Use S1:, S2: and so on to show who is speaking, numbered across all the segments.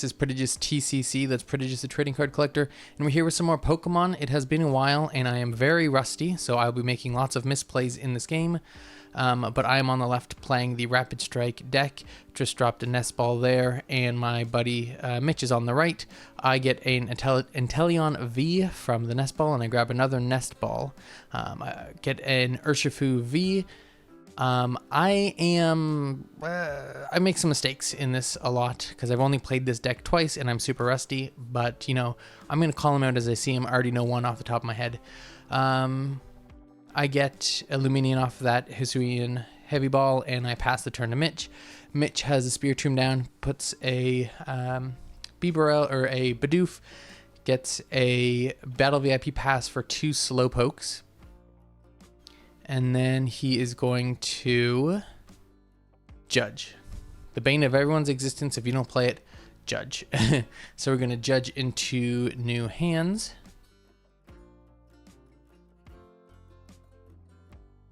S1: this is Prodigious TCC, that's Prodigious the Trading Card Collector, and we're here with some more Pokemon. It has been a while, and I am very rusty, so I'll be making lots of misplays in this game. But I am on the left playing the Rapid Strike deck, just dropped a Nest Ball there, and my buddy Mitch is on the right. I get an Inteleon V from the Nest Ball, and I grab another Nest Ball. I get an Urshifu V. I make some mistakes in this a lot because I've only played this deck twice and I'm super rusty, but you know, I'm going to call them out as I see them. I already know one off the top of my head. I get Illuminion off of that Hisuian Heavy Ball and I pass the turn to Mitch. Mitch has a Spiritomb down, puts a Bibarel or a Bidoof, gets a Battle VIP pass for 2 Slowpokes. And then he is going to judge. The bane of everyone's existence. If you don't play it, judge. So we're going to judge into new hands.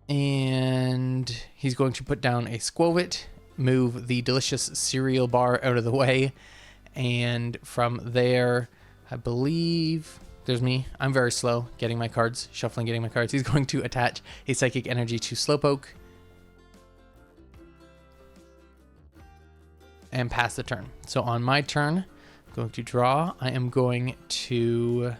S1: And he's going to put down a Squovit, move the delicious cereal bar out of the way. And from there, I believe... There's me. I'm very slow getting my cards, shuffling, getting my cards. He's going to attach a Psychic Energy to Slowpoke and pass the turn. So on my turn, I'm going to draw. I am going to...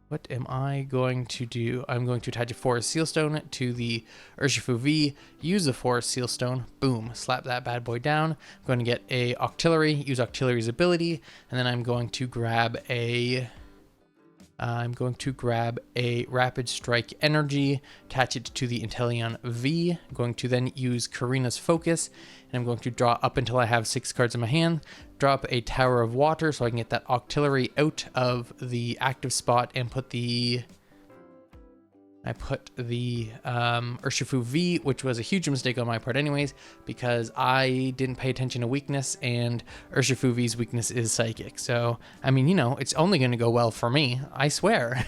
S1: What am I going to do? I'm going to attach a Forest Sealstone to the Urshifu V, use the Forest Sealstone, boom, slap that bad boy down. I'm going to get a Octillery, use Octillery's ability, and then I'm going to grab a Rapid Strike Energy, attach it to the Inteleon V. I'm going to then use Karina's Focus, and I'm going to draw up until I have 6 cards in my hand, drop a Tower of Water so I can get that Octillery out of the active spot and put the Urshifu V, which was a huge mistake on my part anyways, because I didn't pay attention to weakness, and Urshifu V's weakness is Psychic. So, I mean, you know, it's only going to go well for me, I swear.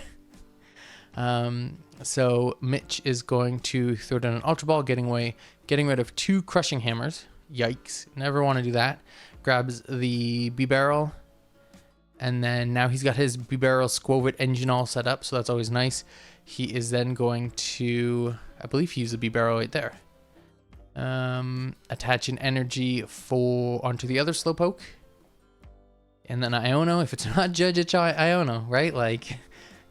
S1: So Mitch is going to throw down an Ultra Ball, getting rid of 2 Crushing Hammers. Yikes, never want to do that. Grabs the Bibarel, and then now he's got his Bibarel Squovit engine all set up, so that's always nice. He is then going to, I believe he used the Bibarel right there. Attach an energy onto the other Slowpoke. And then Iono, if it's not Judge, it's Iono, right? Like,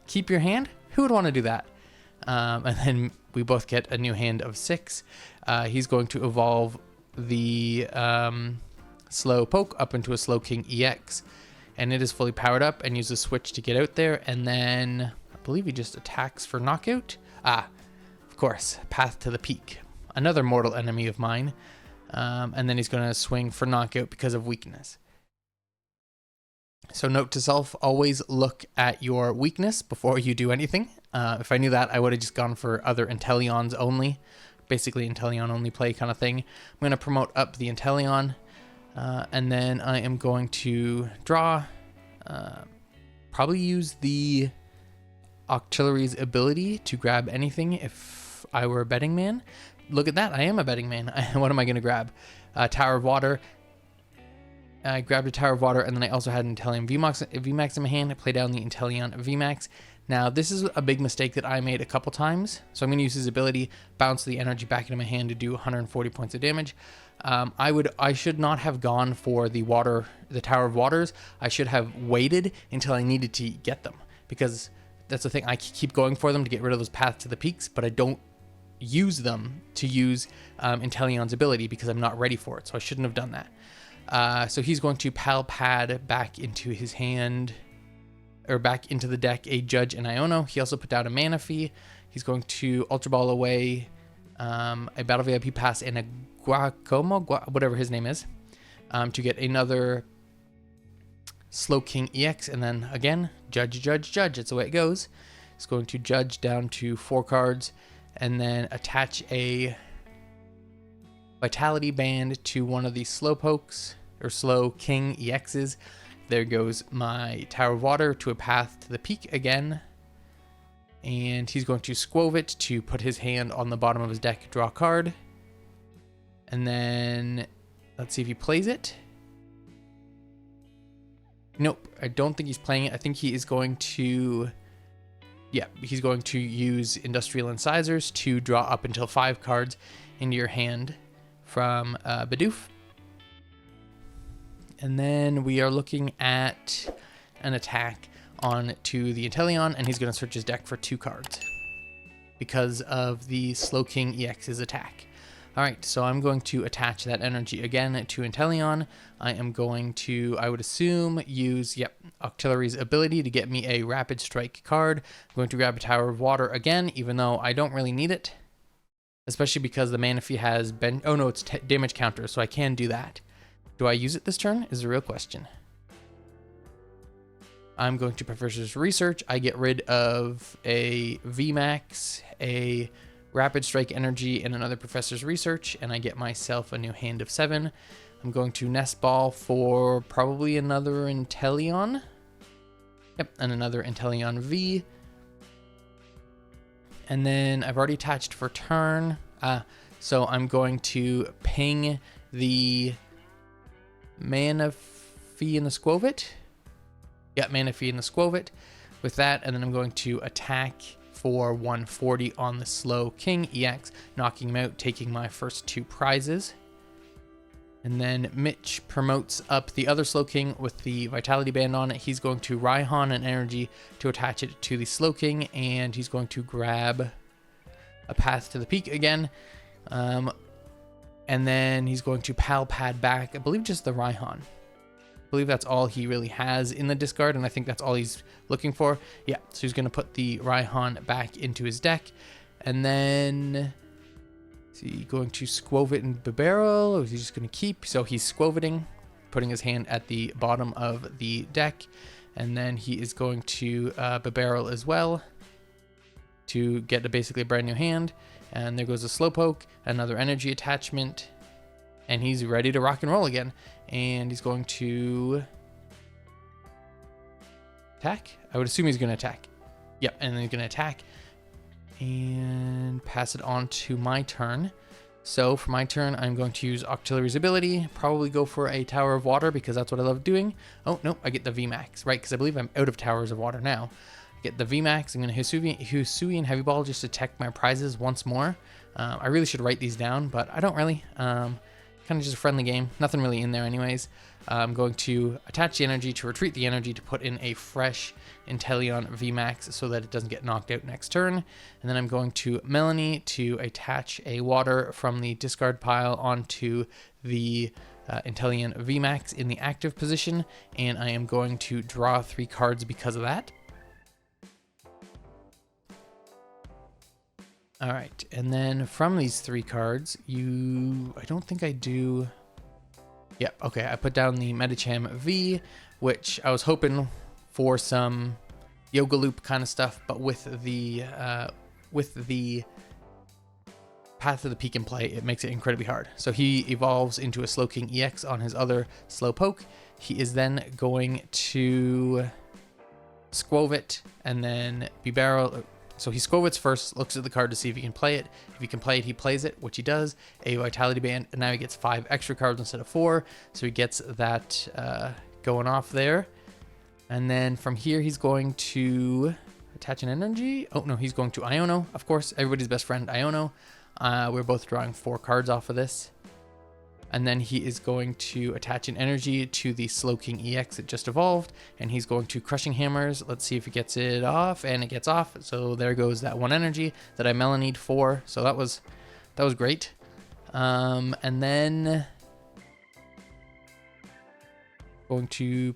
S1: keep your hand? Who would want to do that? And then we both get a new hand of 6. He's going to evolve the Slowpoke up into a Slowking EX. And it is fully powered up, and use the switch to get out there. And then I believe he just attacks for knockout. Of course, Path to the Peak. Another mortal enemy of mine. And then he's going to swing for knockout because of weakness. So note to self, always look at your weakness before you do anything. If I knew that, I would have just gone for other Inteleons only. Basically Inteleon only play kind of thing. I'm going to promote up the Inteleon. And then I am going to draw. Probably use the Octillery's ability to grab anything if I were a betting man. Look at that, I am a betting man. What am I going to grab? Tower of Water. I grabbed a Tower of Water, and then I also had an Inteleon VMAX in my hand. I play down the Inteleon VMAX. Now, this is a big mistake that I made a couple times. So I'm going to use his ability, bounce the energy back into my hand to do 140 points of damage. I should not have gone for the Tower of Waters. I should have waited until I needed to get them, because that's the thing. I keep going for them to get rid of those paths to the peaks, but I don't use them to use Inteleon's ability because I'm not ready for it. So I shouldn't have done that. So he's going to Pal Pad back into his hand, or back into the deck, a Judge and Iono. He also put down a Mana Fee. He's going to Ultra Ball away a Battle VIP pass and a Guacomo, whatever his name is, to get another Slowking EX, and then again, Judge, Judge, Judge. That's the way it goes. He's going to Judge down to 4 cards, and then attach a Vitality Band to one of these Slowpokes, or Slowking EXs. There goes my Tower of Water to a Path to the Peak again. And he's going to Squovit to put his hand on the bottom of his deck, draw a card. And then let's see if he plays it. Nope, I don't think he's playing it. I think he is going to... Yeah, he's going to use Industrial Incisors to draw up until 5 cards into your hand from Bidoof. And then we are looking at an attack on to the Inteleon, and he's going to search his deck for 2 cards because of the Slowking EX's attack. Alright, so I'm going to attach that energy again to Inteleon. I am going to, I would assume, use, Octillery's ability to get me a Rapid Strike card. I'm going to grab a Tower of Water again, even though I don't really need it. Especially because the Manaphy has been... Oh no, it's damage counter, so I can do that. Do I use it this turn? Is the real question. I'm going to Professor's Research. I get rid of a VMAX, a Rapid Strike Energy, and another Professor's Research, and I get myself a new hand of 7. I'm going to Nest Ball for probably another Inteleon. Yep, and another Inteleon V. And then I've already attached for turn. So I'm going to ping the Manaphy and the Squovit. Yep, Manaphy and the Squovit with that, and then I'm going to attack for 140 on the Slowking EX, knocking him out, taking my first 2 prizes. And then Mitch promotes up the other Slowking with the Vitality Band on it. He's going to Raihan an energy to attach it to the Slowking, and he's going to grab a Path to the Peak again. And then he's going to Pal Pad back, I believe just the Raihan. I believe that's all he really has in the discard, and I think that's all he's looking for. Yeah, so he's going to put the Raihan back into his deck. And then... Is he going to Squovit and Bibarel, or is he just going to keep? So he's Squoviting, putting his hand at the bottom of the deck. And then he is going to Bibarel as well to get basically a brand new hand. And there goes a Slowpoke, another energy attachment. And he's ready to rock and roll again. And he's going to attack? I would assume he's going to attack. Yep, and then he's going to attack. And pass it on to my turn. So for my turn, I'm going to use Octillery's ability. Probably go for a Tower of Water because that's what I love doing. Oh, no, I get the VMAX, right? Because I believe I'm out of Towers of Water now. I get the VMAX. I'm going to Hisuian Heavy Ball just to check my prizes once more. I really should write these down, but I don't really. Kind of just a friendly game. Nothing really in there anyways. I'm going to attach the energy to retreat the energy to put in a fresh Inteleon VMAX so that it doesn't get knocked out next turn. And then I'm going to Melanie to attach a water from the discard pile onto the Inteleon VMAX in the active position. And I am going to draw 3 cards because of that. All right, and then from these 3 cards, I don't think I do... Yep, okay, I put down the Medicham V, which I was hoping for some Yoga Loop kind of stuff, but with the Path to the Peak in play, it makes it incredibly hard. So he evolves into a Slowking EX on his other Slowpoke. He is then going to Squovit, and then Bibarel... So he Squovits first, looks at the card to see if he can play it. If he can play it, he plays it, which he does. A Vitality Band, and now he gets 5 extra cards instead of 4. So he gets that going off there. And then from here, he's going to attach an energy. Oh, no, he's going to Iono, of course. Everybody's best friend, Iono. We're both drawing 4 cards off of this. And then he is going to attach an energy to the Slowking EX that just evolved. And he's going to Crushing Hammers. Let's see if he gets it off. And it gets off. So there goes that 1 energy that I Melanied for. So that was great. And then going to...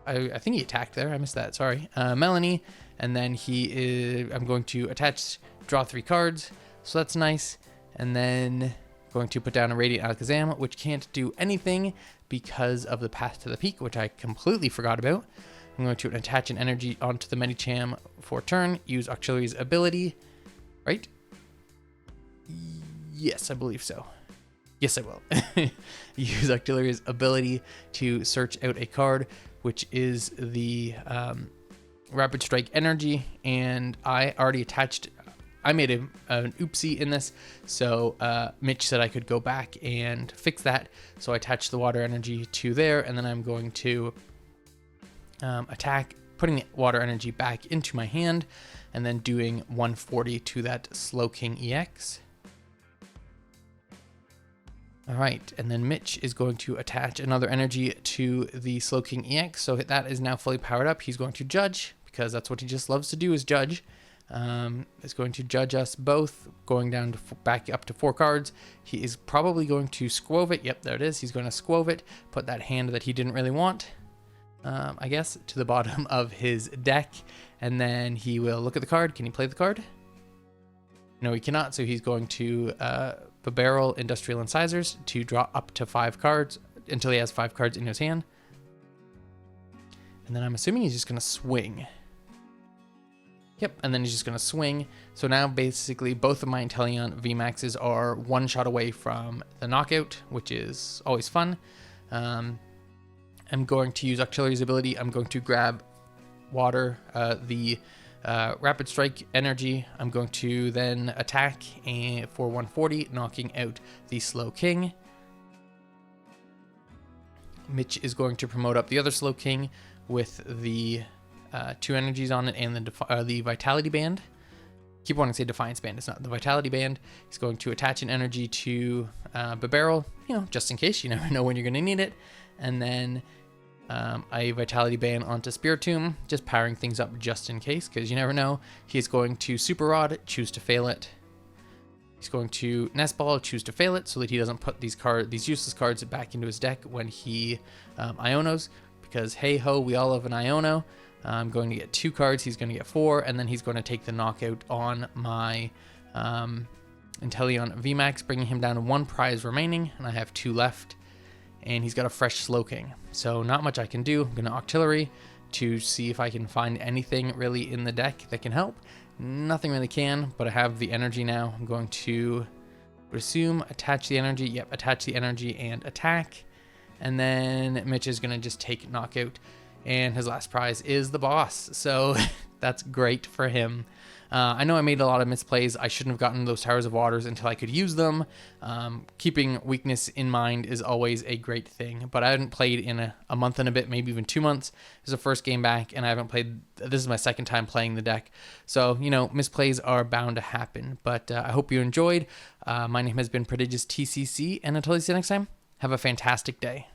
S1: I think he attacked there. I missed that. Sorry. Melanie. And then I'm going to attach, draw 3 cards. So that's nice. And then... going to put down a Radiant Alakazam, which can't do anything because of the Path to the Peak, which I completely forgot about. I'm going to attach an energy onto the Medicham for turn, use Octillery's ability, right? Yes, I believe so. Yes, I will. Use Octillery's ability to search out a card, which is the Rapid Strike energy, and I already attached... I made an oopsie in this, so Mitch said I could go back and fix that. So I attached the water energy to there, and then I'm going to attack, putting the water energy back into my hand, and then doing 140 to that Slowking EX. All right, and then Mitch is going to attach another energy to the Slowking EX, so that is now fully powered up. He's going to judge, because that's what he just loves to do, is judge. Is going to judge us both, going down to back up to 4 cards. He is probably going to squove it. Yep, there it is. He's going to squove it, put that hand that he didn't really want, I guess, to the bottom of his deck, and then he will look at the card. Can he play the card? No, he cannot, so he's going to barrel Industrial Incisors to draw up to 5 cards until he has 5 cards in his hand. And then I'm assuming he's just going to swing. Yep, and then he's just going to swing. So now basically both of my Inteleon VMAXs are 1 shot away from the knockout, which is always fun. I'm going to use Octillery's ability. I'm going to grab water, the Rapid Strike energy. I'm going to then attack for 140, knocking out the Slowking. Mitch is going to promote up the other Slowking with the 2 energies on it and the Vitality Band. Keep wanting to say Defiance Band. It's not the Vitality Band. He's going to attach an energy to Barrel, just in case. You never know when you're going to need it. And then a Vitality Band onto Spiritomb, just powering things up just in case, because you never know. He's going to Super Rod, choose to fail it. He's going to Nest Ball, choose to fail it, so that he doesn't put these useless cards back into his deck when he Ionos, because hey ho, we all have an Iono. I'm going to get 2 cards, he's going to get 4, and then he's going to take the knockout on my Inteleon VMAX, bringing him down to 1 prize remaining, and I have 2 left. And he's got a fresh Slowking, so not much I can do. I'm going to Octillery to see if I can find anything really in the deck that can help. Nothing really can, but I have the energy now. I'm going to assume attach the energy. Yep, attach the energy and attack. And then Mitch is going to just take knockout, and his last prize is the boss, so that's great for him. I know I made a lot of misplays. I shouldn't have gotten those Towers of Waters until I could use them. Keeping weakness in mind is always a great thing, but I haven't played in a month and a bit, maybe even 2 months. This is the first game back, and I haven't played. This is my second time playing the deck, so misplays are bound to happen, but I hope you enjoyed. My name has been Prodigious TCC, and until I see you next time, have a fantastic day.